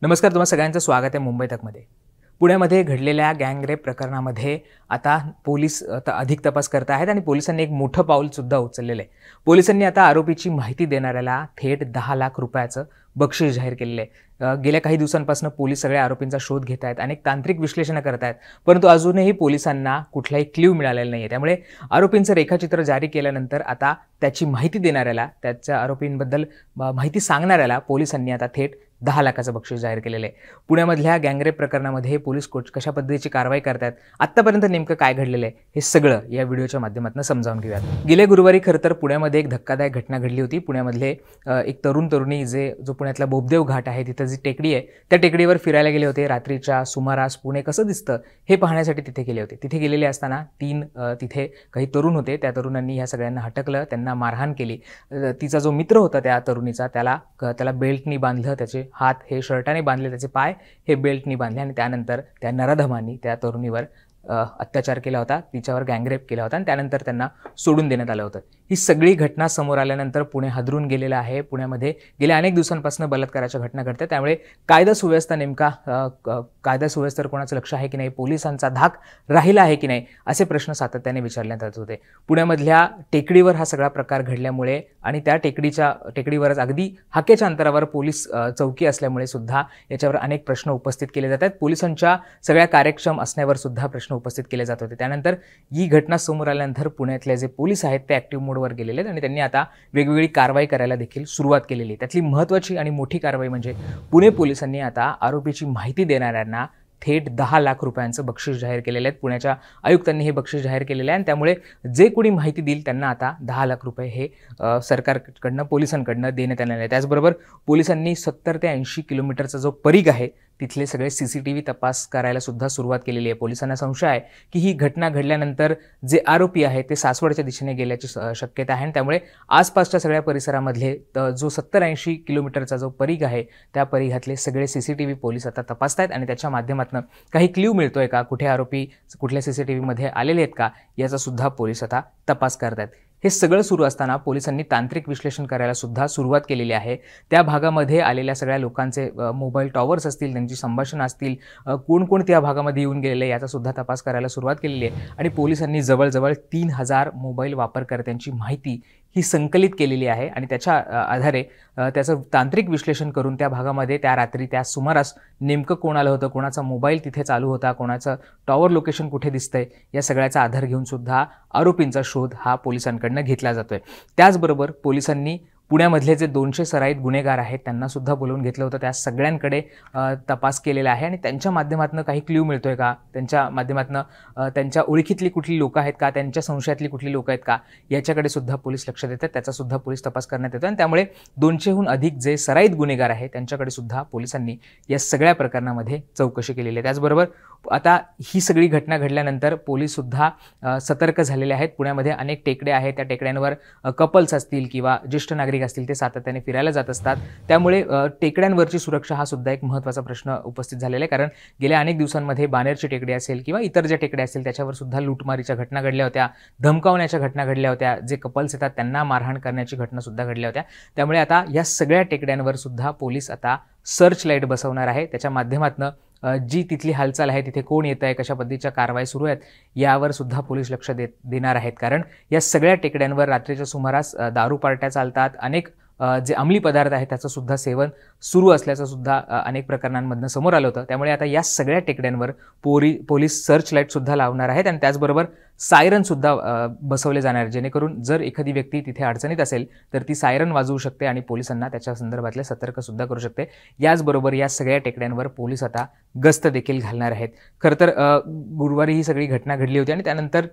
नमस्कार, तुम्हा सगळ्यांचं स्वागत आहे मुंबई तकमध्ये. पुण्यामध्ये घडलेल्या गँगरेप प्रकरणामध्ये आता पोलीस अधिक तपास करत आहेत आणि पोलिसांनी एक मोठं पाऊलसुद्धा उचललेलं आहे. पोलिसांनी आता आरोपीची माहिती देणाऱ्याला थेट 10 लाख रुपयाचं बक्षीस जाहीर केलेलं आहे. गेल्या काही दिवसांपासून पोलीस सगळ्या आरोपींचा शोध घेत आहेत, अनेक तांत्रिक विश्लेषण करत आहेत, परंतु अजूनही पोलिसांना कुठलाही क्ल्यू मिळालेला नाही आहे. त्यामुळे आरोपींचं रेखाचित्र जारी केल्यानंतर आता त्याची माहिती देणाऱ्याला, त्याच्या आरोपींबद्दल माहिती सांगणाऱ्याला पोलिसांनी आता थेट 10 लाखाचं बक्षीस जाहीर केलेलं आहे. पुण्यामधल्या गँगरेप प्रकरणामध्ये पोलीस कशा पद्धतीची कारवाई करतात, आत्तापर्यंत नेमकं काय घडलेलं आहे, हे सगळं या व्हिडिओच्या माध्यमातून समजावून घेऊयात. गेल्या गुरुवारी खरं तर पुण्यामध्ये एक धक्कादायक घटना घडली होती. पुण्यामधले एक तरुणी जो पुण्यातला बोबदेव घाट आहे, तिथं जी टेकडी आहे, त्या टेकडीवर फिरायला गेले होते. रात्रीच्या सुमारास पुणे कसं दिसतं हे पाहण्यासाठी तिथे गेले होते. तिथे गेलेले असताना तिथे काही तरुण होते. त्या तरुणांनी ह्या सगळ्यांना हटकलं, त्यांना मारहाण केली. तिचा जो मित्र होता त्या तरुणीचा, त्याला बेल्टनी बांधलं, त्याचे हात हे शर्टाने बांधले, त्याचे पाय हे बेल्टनी बांधले आणि त्यानंतर त्या नराधमांनी त्या तरुणीवर अत्याचार केला होता, तिच्यावर गँगरेप केला होता आणि त्यानंतर त्यांना सोडून देण्यात आलं होतं. ही सगळी घटना समोर आल्यानंतर पुणे हादरून गेलेलं आहे. पुण्यामध्ये गेल्या अनेक दिवसांपासून बलात्काराच्या घटना घडतात. त्यामुळे कायदा सुव्यवस्थेवर कोणाचं लक्ष आहे की नाही, पोलिसांचा धाक राहिला आहे की नाही, असे प्रश्न सातत्याने विचारण्यात येत होते. पुण्यामधल्या टेकडीवर हा सगळा प्रकार घडल्यामुळे आणि त्या टेकडीवरच अगदी हाकेच्या अंतरावर पोलीस चौकी असल्यामुळे सुद्धा याच्यावर अनेक प्रश्न उपस्थित केले जातात. पोलिसांच्या सगळ्या कार्यक्षम असण्यावर सुद्धा प्रश्न उपस्थित केले जात होते. त्यानंतर ही घटना समोर आल्यानंतर पुण्यातले जे पोलीस आहेत ते ॲक्टिव्ह मोडवर गेलेले आहेत आणि त्यांनी आता वेगवेगळी कारवाई करायला देखील सुरुवात केलेली आहे. त्यातली महत्त्वाची आणि मोठी कारवाई म्हणजे पुणे पोलिसांनी आता आरोपीची माहिती देणाऱ्यांना थेट 10 लाख रुपयांचं बक्षीस जाहीर केलेलं आहे. पुण्याच्या आयुक्तांनी हे बक्षीस जाहीर केलेलं आहे आणि त्यामुळे जे कोणी माहिती देईल त्यांना आता 10 लाख रुपये हे सरकारकडनं, पोलिसांकडनं देण्यात येणार आहे. त्याचबरोबर पोलिसांनी 70 ते 80 किलोमीटरचा जो परिघ आहे तिथले सगळे CCTV तपास करायला सुद्धा सुरुवात केलेली आहे. पोलिसांना संशय आहे की ही घटना घडल्यानंतर जे आरोपी आहेत ते सासवडच्या दिशेने गेल्याची शक्यता आहे आणि त्यामुळे आसपासच्या सगळ्या परिसरामधले जो 70-80 किलोमीटरचा जो परिघ आहे त्या परिघातले सगळे CCTV पोलीस आता तपासत आणि त्याच्या माध्यमातून काही क्ल्यू मिळतोय का, कुठे आरोपी कुठल्या CCTVमध्ये आलेले आहेत का, याचा सुद्धा पोलीस आता तपास करतात. हे सगळं सुरू असताना पोलिसांनी तांत्रिक विश्लेषण करायला सुद्धा सुरुवात केलेली आहे. त्या भागामध्ये आलेल्या सगळ्या लोकांचे मोबाईल टॉवर्स असतील, त्यांची संभाषणं असतील, कोण त्या भागामध्ये येऊन गेलेले याचा सुद्धा तपास करायला सुरुवात केलेली आहे आणि पोलिसांनी जवळजवळ 3000 मोबाईल वापरकर्त्यांची माहिती ही संकलित केलेली आहे आणि त्याच्या आधारे त्याचं तांत्रिक विश्लेषण करून त्या भागामध्ये त्या रात्री त्या सुमारास नेमकं कोण आलं होतं, कोणाचा मोबाईल तिथे चालू होता, कोणाचं टॉवर लोकेशन कुठे दिसतंय, या सगळ्याचा आधार घेऊन सुद्धा आरोपींचा शोध हा पोलिसांकडनं घेतला जातोय. त्याचबरोबर पोलिसांनी पुण्यामधले जे 200 सराईत गुन्हेगार आहेत त्यांना सुद्धा बोलवून घेतलं होतं. त्या सगळ्यांकडे तपास केलेला आहे आणि त्यांच्या माध्यमातून काही क्ल्यू मिळतोय का, त्यांच्या माध्यमातून त्यांच्या ओळखीतली कुठली लोकं आहेत का, त्यांच्या संशयातली कुठली लोकं आहेत का, याच्याकडे सुद्धा पोलीस लक्ष देतात. त्याचा सुद्धा पोलीस तपास करण्यात येतो आणि त्यामुळे 200हून अधिक जे सराईत गुन्हेगार आहेत त्यांच्याकडे सुद्धा पोलिसांनी या सगळ्या प्रकरणामध्ये चौकशी केलेली आहे. त्याचबरोबर आता ही सगळी घटना घडल्यानंतर पोलीस सुद्धा सतर्क झालेले आहेत. पुण्यामध्ये अनेक टेकड्या आहेत, त्या टेकड्यांवर कपल्स असतील किंवा ज्येष्ठ नागरिक असतील ते सातत्याने फिरायला जात असतात. त्यामुळे टेकड्यांवरची सुरक्षा हा सुद्धा एक महत्त्वाचा प्रश्न उपस्थित झालेला आहे. कारण गेल्या अनेक दिवसांमध्ये बाणेरची टेकडी असेल किंवा इतर ज्या टेकड्या असतील त्याच्यावर सुद्धा लूटमारीच्या घटना घडल्या होत्या, धमकावण्याच्या घटना घडल्या होत्या, जे कपल्स येतात त्यांना मारहाण करण्याची घटना सुद्धा घडल्या होत्या. त्यामुळे आता या सगळ्या टेकड्यांवर सुद्धा पोलीस आता सर्च लाईट बसवणार आहे. त्याच्या माध्यमातून जी तिथली हालचाल आहे, तिथे कोण येत आहे, कशा पद्धतीच्या कारवाई सुरू आहेत, यावर सुद्धा पोलीस लक्ष देणार आहेत. कारण या सगळ्या टेकड्यांवर रात्रीच्या सुमारास दारू पार्ट्या चालतात, अनेक जे अंमली पदार्थ आहेत त्याचं सुद्धा सेवन सुरू असल्याचं सुद्धा अनेक प्रकरणांमधनं समोर आलं होतं. त्यामुळे आता या सगळ्या टेकड्यांवर पोलीस सर्च लाईट सुद्धा लावणार आहेत आणि त्याचबरोबर सायरन सुद्धा बसवले जाणार, जेणेकरून जर एखादी व्यक्ती तिथे अडचणीत असेल तर ती सायरन वाजवू शकते आणि पोलिसांना त्याच्या संदर्भातले सतर्क सुद्धा करू शकते. याचबरोबर या सगळ्या टेकड्यांवर पोलीस आता गस्त देखील घालणार आहेत. खरं तर गुरुवारी ही सगळी घटना घडली होती आणि त्यानंतर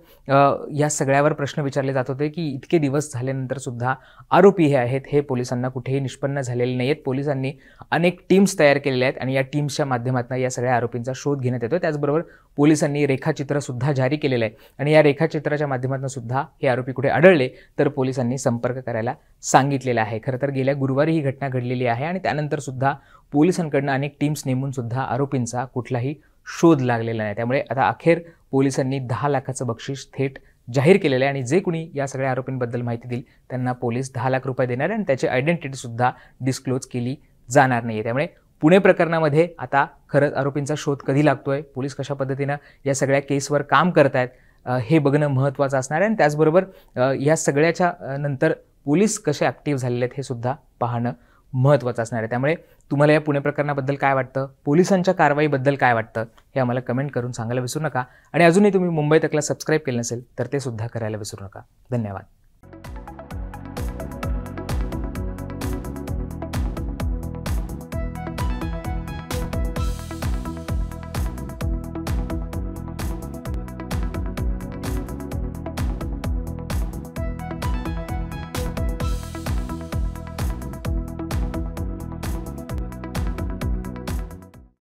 या सगळ्यावर प्रश्न विचारले जात होते की इतके दिवस झाल्यानंतर सुद्धा आरोपी हे आहेत हे पोलिसांना कुठेही निष्पन्न झालेले नाही आहेत. पोलिसांनी अनेक टीम्स तयार केलेल्या आहेत आणि या टीम्सच्या माध्यमातून या सगळ्या आरोपींचा शोध घेण्यात येतो. त्याचबरोबर पोलिसांनी रेखाचित्र सुद्धा जारी केलेलं आहे आणि या रेखाचित्राच्या माध्यमातून सुद्धा हे आरोपी कुठे आढळले तर पोलिसांनी संपर्क करायला सांगितलेलं आहे. खरं तर गेल्या गुरुवारी ही घटना घडलेली आहे आणि त्यानंतर सुद्धा पोलिसांकडनं अनेक टीम्स नेमून सुद्धा आरोपींचा कुठलाही शोध लागलेला नाही. त्यामुळे आता अखेर पोलिसांनी 10 लाखाचं बक्षीस थेट जाहीर केलेलं आहे आणि जे कोणी या सगळ्या आरोपींबद्दल माहिती देईल त्यांना पोलीस 10 लाख रुपये देणार आणि त्याची आयडेंटिटी सुद्धा डिस्क्लोज केली जाणार नाही. त्यामुळे पुणे प्रकरणामध्ये आता खरंच आरोपींचा शोध कधी लागतोय, पोलीस कशा पद्धतीनं या सगळ्या केसवर काम करतायत हे बघणं महत्त्वाचं असणार आहे. आणि त्याचबरोबर या सगळ्याच्या नंतर पोलीस कसे ॲक्टिव्ह झालेले आहेत हे सुद्धा पाहणं महत्त्वाचं असणार आहे. त्यामुळे तुम्हाला या पुणे प्रकरणाबद्दल काय वाटतं, पोलिसांच्या कारवाईबद्दल काय वाटतं हे आम्हाला कमेंट करून सांगायला विसरू नका. आणि अजूनही तुम्ही मुंबई तकला सबस्क्राईब केलं नसेल तर ते सुद्धा करायला विसरू नका. धन्यवाद.